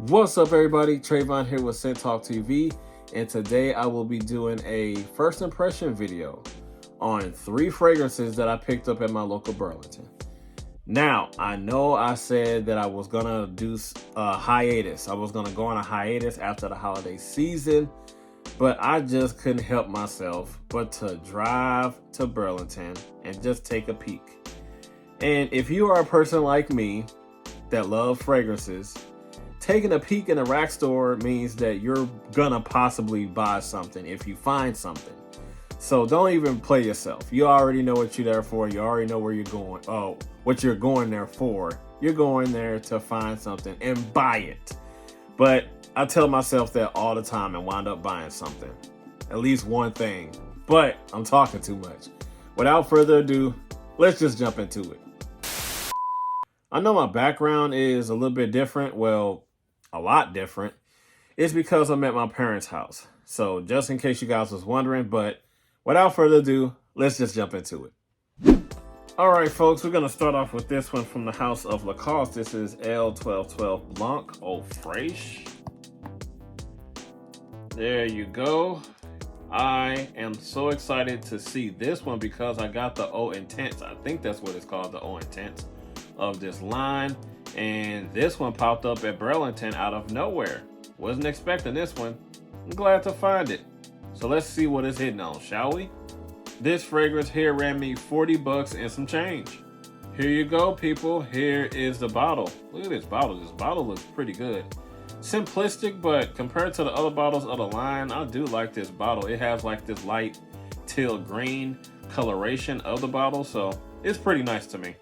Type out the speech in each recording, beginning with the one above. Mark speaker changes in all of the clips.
Speaker 1: What's up, everybody? Trayvon here with Scent Talk TV, and today I will be doing a first impression video on 3 fragrances that I picked up at my local Burlington. Now, I know I said that I was gonna do a hiatus. I was gonna go on a hiatus after the holiday season, but I just couldn't help myself but to drive to Burlington and just take a peek. And if you are a person like me that loves fragrances, taking a peek in a rack store means that you're gonna possibly buy something if you find something. So don't even play yourself. You already know what you're there for. You already know where you're going. Oh, what you're going there for. You're going there to find something and buy it. But I tell myself that all the time and wind up buying something. At least one thing. But I'm talking too much. Without further ado, let's just jump into it. I know my background is a little bit different. Well, a lot different. It's because I'm at my parents' house. So just in case you guys was wondering, but without further ado, let's just jump into it. All right, folks, we're going to start off with this one from the house of Lacoste. This is L1212 Blanc Eau Fraiche. There you go. I am so excited to see this one because I got the Eau Intense. I think that's what it's called, the Eau Intense of this line. And this one popped up at Burlington out of nowhere. Wasn't expecting this one. I'm glad to find it. So let's see what it's hitting on, shall we? This fragrance here ran me 40 bucks and some change. Here you go, people. Here is the bottle. Look at this bottle. This bottle looks pretty good. Simplistic, but compared to the other bottles of the line, I do like this bottle. It has like this light teal green coloration of the bottle, so it's pretty nice to me.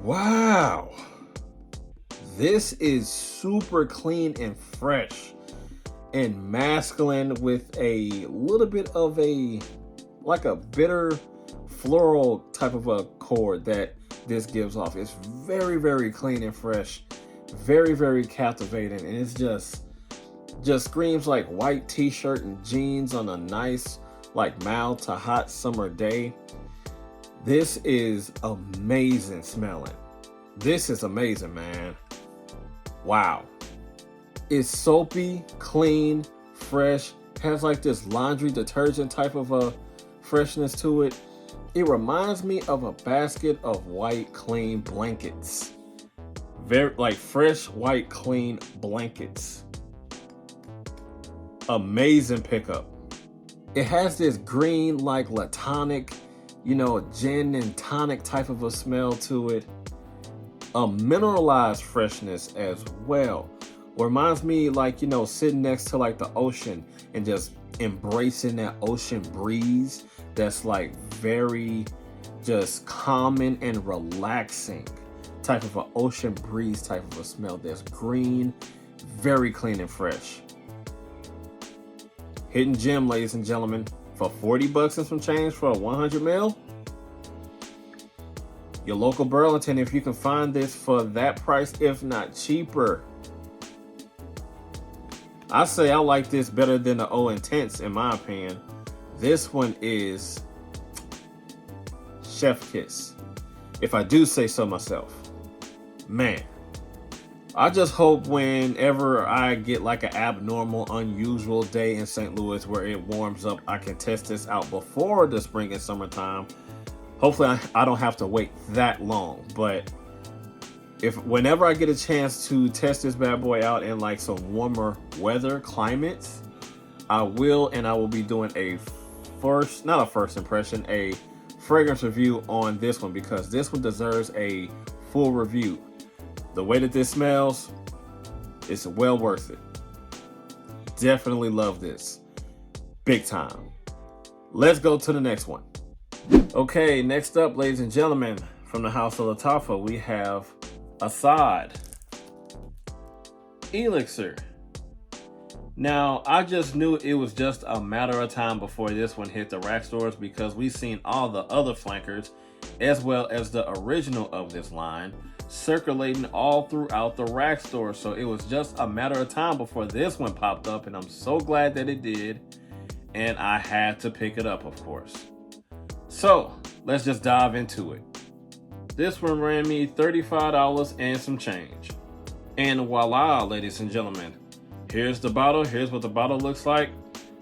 Speaker 1: Wow, this is super clean and fresh and masculine with a little bit of like a bitter floral type of a chord that this gives off. It's very, very clean and fresh, very, very captivating, and it's just screams like white t-shirt and jeans on a nice, like mild to hot summer day. This is amazing smelling. This is amazing, man. Wow. It's soapy, clean, fresh, has like this laundry detergent type of a freshness to it. It reminds me of a basket of white, clean blankets. Very like fresh, white, clean blankets. Amazing pickup. It has this green, like latonic, gin and tonic type of a smell to it. A mineralized freshness as well. Reminds me like, sitting next to like the ocean and just embracing that ocean breeze that's like very just calming and relaxing type of an ocean breeze type of a smell that's green, very clean and fresh. Hidden gem, ladies and gentlemen, for 40 bucks and some change for a 100 ml. Your local Burlington, if you can find this for that price, if not cheaper. I say I like this better than the Eau Intense in my opinion. This one is chef kiss, if I do say so myself. Man, I just hope whenever I get like an abnormal, unusual day in St. Louis where it warms up, I can test this out before the spring and summertime. Hopefully I don't have to wait that long, but whenever I get a chance to test this bad boy out in like some warmer weather climates, I will be doing a fragrance review on this one because this one deserves a full review. The way that this smells, it's well worth it. Definitely love this. Big time. Let's go to the next one. Okay, next up, ladies and gentlemen, from the house of Lataffa, we have Asad Elixir. Now, I just knew it was just a matter of time before this one hit the rack stores because we've seen all the other flankers as well as the original of this line circulating all throughout the rack store. So it was just a matter of time before this one popped up, and I'm so glad that it did. And I had to pick it up, of course. So let's just dive into it. This one ran me $35 and some change. And voila, ladies and gentlemen, here's the bottle. Here's what the bottle looks like.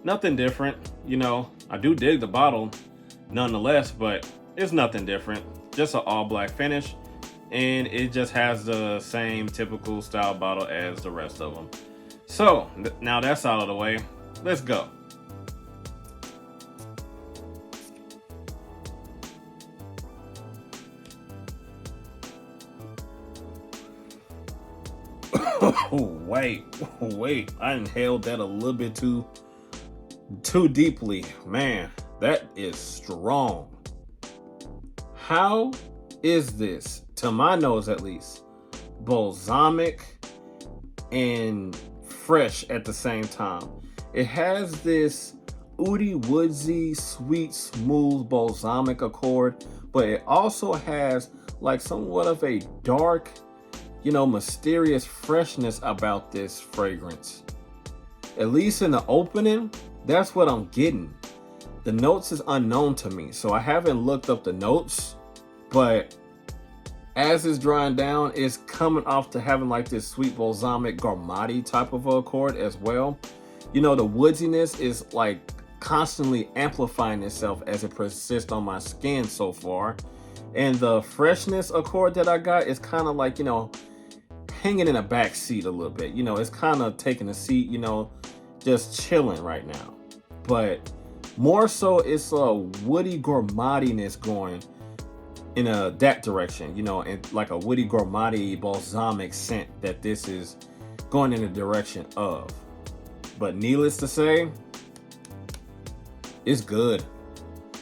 Speaker 1: Nothing different. You know, I do dig the bottle nonetheless, but it's nothing different. Just an all black finish. And it just has the same typical style bottle as the rest of them. So now that's out of the way. Let's go. wait. I inhaled that a little bit too deeply. Man, that is strong. How is this, to my nose at least, balsamic and fresh at the same time? It has this woody, woodsy, sweet, smooth, balsamic accord, but it also has like somewhat of a dark, mysterious freshness about this fragrance. At least in the opening, that's what I'm getting. The notes is unknown to me, so I haven't looked up the notes, but as it's drying down, it's coming off to having like this sweet balsamic gourmand type of accord as well. The woodiness is like constantly amplifying itself as it persists on my skin so far. And the freshness accord that I got is kind of like, hanging in a back seat a little bit. It's kind of taking a seat, just chilling right now. But more so, it's a woody gourmandiness going in that direction, and like a woody gourmand balsamic scent that this is going in the direction of. But needless to say, it's good.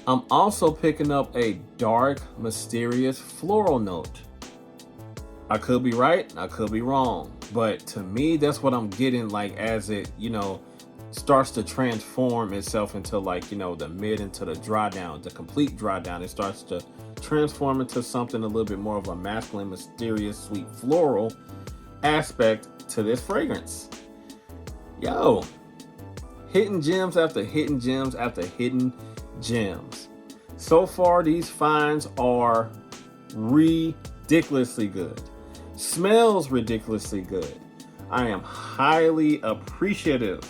Speaker 1: I'm also picking up a dark, mysterious floral note. I could be right, I could be wrong, but to me, that's what I'm getting, like as it, starts to transform itself into like, the mid into the dry down, the complete dry down. It starts to transform into something a little bit more of a masculine, mysterious, sweet floral aspect to this fragrance. Yo, hitting gems after hitting gems after hitting gems. So far, these finds are ridiculously good. Smells ridiculously good. I am highly appreciative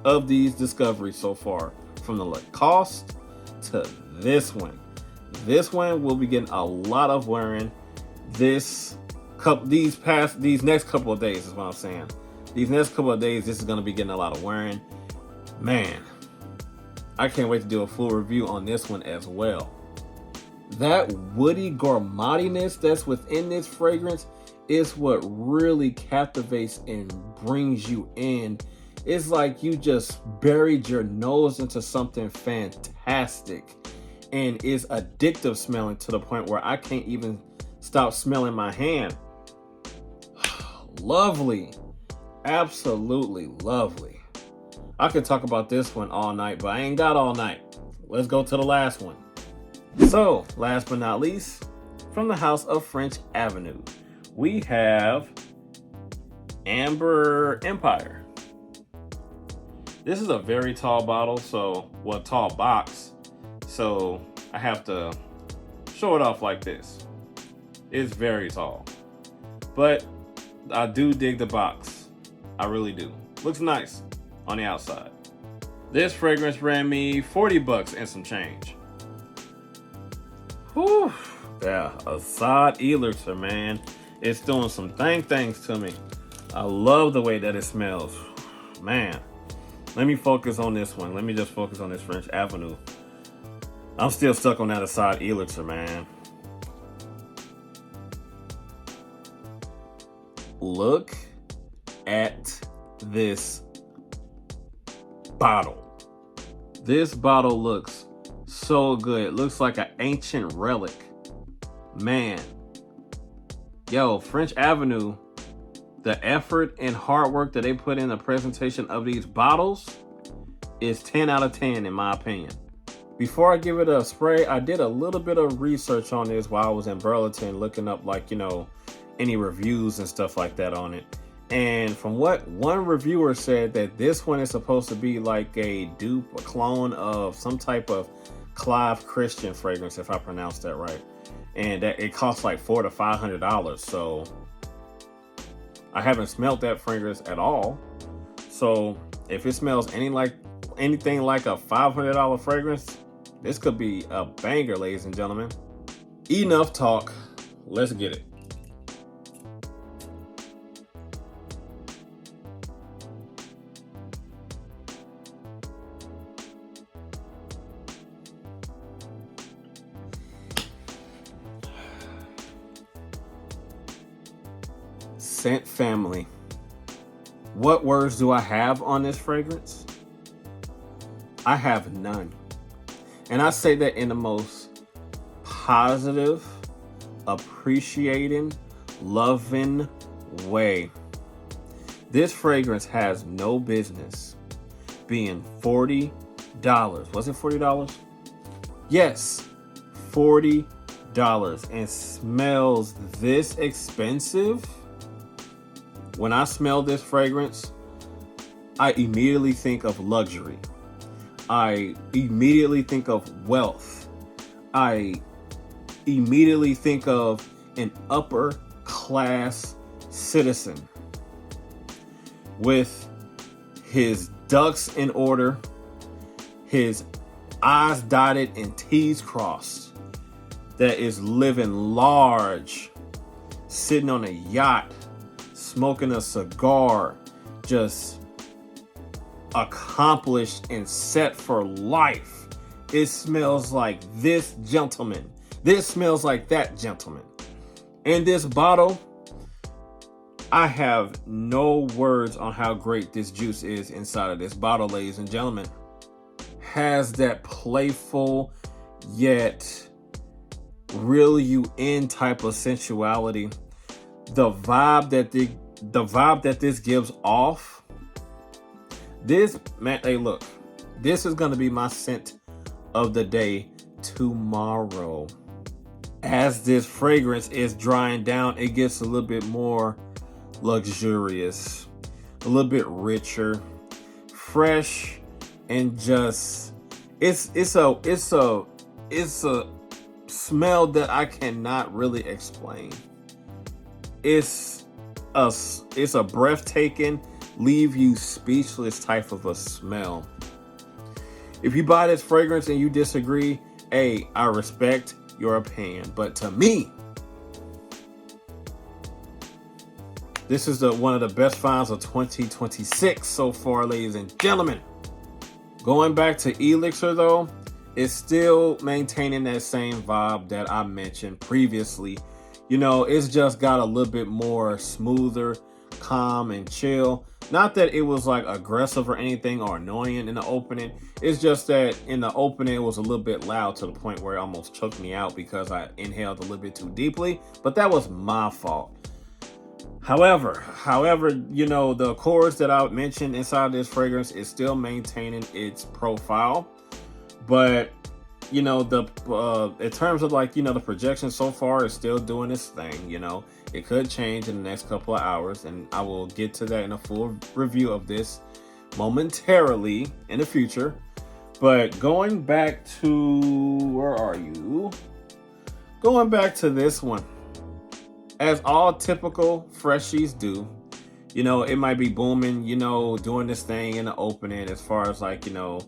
Speaker 1: of these discoveries so far, from the Lacoste to this one. This one will be getting a lot of wearing these next couple of days is what I'm saying. These next couple of days, this is going to be getting a lot of wearing. Man, I can't wait to do a full review on this one as well. That woody gourmandiness that's within this fragrance is what really captivates and brings you in. It's like you just buried your nose into something fantastic and is addictive smelling to the point where I can't even stop smelling my hand. Lovely. Absolutely lovely. I could talk about this one all night, but I ain't got all night. Let's go to the last one. So, last but not least, from the house of French Avenue, we have Amber Empire. This is a very tall bottle, tall box. So I have to show it off like this. It's very tall, but I do dig the box. I really do. Looks nice on the outside. This fragrance ran me $40 and some change. Whew. Yeah, Asad Elixir, man. It's doing some things to me. I love the way that it smells. Man, let me focus on this one. Let me just focus on this French Avenue. I'm still stuck on that Asad Elixir, man. Look at this bottle. This bottle looks so good. It looks like an ancient relic. Man. Yo, French Avenue, the effort and hard work that they put in the presentation of these bottles is 10 out of 10 in my opinion. Before I give it a spray, I did a little bit of research on this while I was in Burlington, looking up any reviews and stuff like that on it. And from what one reviewer said, that this one is supposed to be like a dupe, a clone of some type of Clive Christian fragrance, if I pronounced that right. And that it costs like $400 to $500. So I haven't smelled that fragrance at all. So if it smells anything like a $500 fragrance, this could be a banger, ladies and gentlemen. Enough talk. Let's get it. Scent family. What words do I have on this fragrance? I have none. And I say that in the most positive, appreciating, loving way. This fragrance has no business being $40. Was it $40? Yes, $40. And smells this expensive. When I smell this fragrance, I immediately think of luxury. I immediately think of wealth. I immediately think of an upper class citizen with his ducks in order, his I's dotted and T's crossed, that is living large, sitting on a yacht, smoking a cigar, just accomplished and set for life. It smells like this gentleman. This smells like that gentleman. And this bottle, I have no words on how great this juice is inside of this bottle, ladies and gentlemen. Has that playful yet reel you in type of sensuality. The vibe that this gives off. This, man, hey, look, this is going to be my scent of the day tomorrow. As this fragrance is drying down, it gets a little bit more luxurious, a little bit richer, fresh, and just it's a smell that I cannot really explain. It's a breathtaking, leave you speechless type of a smell. If you buy this fragrance and you disagree, hey, I respect your opinion. But to me, this is one of the best finds of 2026 so far, ladies and gentlemen. Going back to Elixir though, it's still maintaining that same vibe that I mentioned previously. You know, it's just got a little bit more smoother, calm, and chill. Not that it was like aggressive or anything or annoying in the opening. It's just that in the opening, it was a little bit loud to the point where it almost choked me out because I inhaled a little bit too deeply. But that was my fault. However, you know, the chords that I mentioned inside this fragrance is still maintaining its profile. But you know, in terms of like, you know, the projection so far is still doing its thing. You know, it could change in the next couple of hours, and I will get to that in a full review of this momentarily in the future. But going back to, where are you? Going back to this one, as all typical freshies do, you know, it might be booming, you know, doing this thing in the opening as far as like, you know,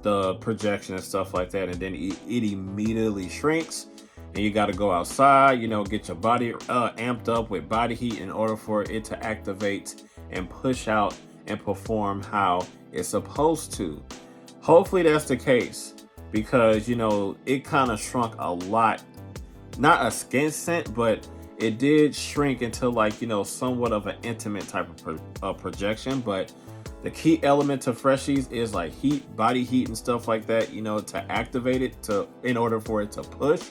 Speaker 1: the projection and stuff like that, and then it immediately shrinks, and you got to go outside, you know, get your body amped up with body heat in order for it to activate and push out and perform how it's supposed to. Hopefully that's the case, because you know, it kind of shrunk a lot. Not a skin scent, but it did shrink into like, you know, somewhat of an intimate type of projection. But the key element to freshies is like heat, body heat and stuff like that, you know, to activate it in order for it to push,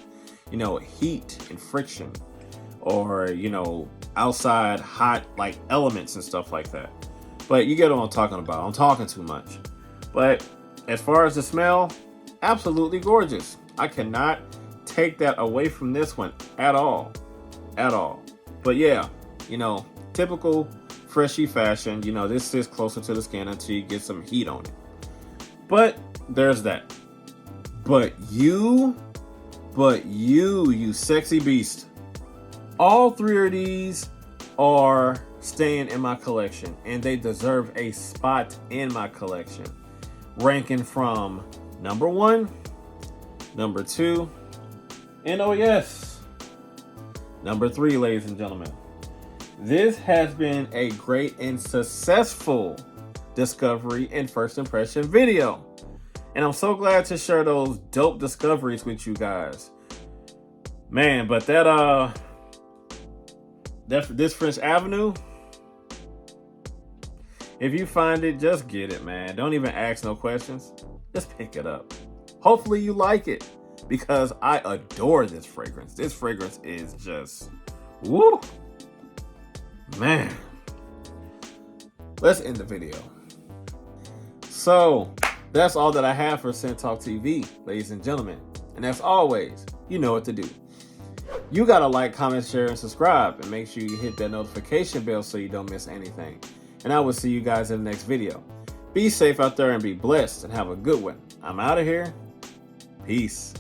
Speaker 1: you know, heat and friction, or, you know, outside hot like elements and stuff like that. But you get what I'm talking about. I'm talking too much. But as far as the smell, absolutely gorgeous. I cannot take that away from this one at all. But yeah, you know, typical freshy fashion, you know, this sits closer to the skin until you get some heat on it. But there's that. But you sexy beast. All three of these are staying in my collection, and they deserve a spot in my collection, ranking from number 1, number 2, and oh yes, number 3, ladies and gentlemen. This has been a great and successful discovery and first impression video. And I'm so glad to share those dope discoveries with you guys. Man, but this French Avenue, if you find it, just get it, man. Don't even ask no questions. Just pick it up. Hopefully you like it, because I adore this fragrance. This fragrance is just, woo, man. Let's end the video. So that's all that I have for Scent Talk TV, ladies and gentlemen. And as always, you know what to do. You gotta like, comment, share, and subscribe, and make sure you hit that notification bell so you don't miss anything. And I will see you guys in the next video. Be safe out there and be blessed, and have a good one. I'm out of here. Peace.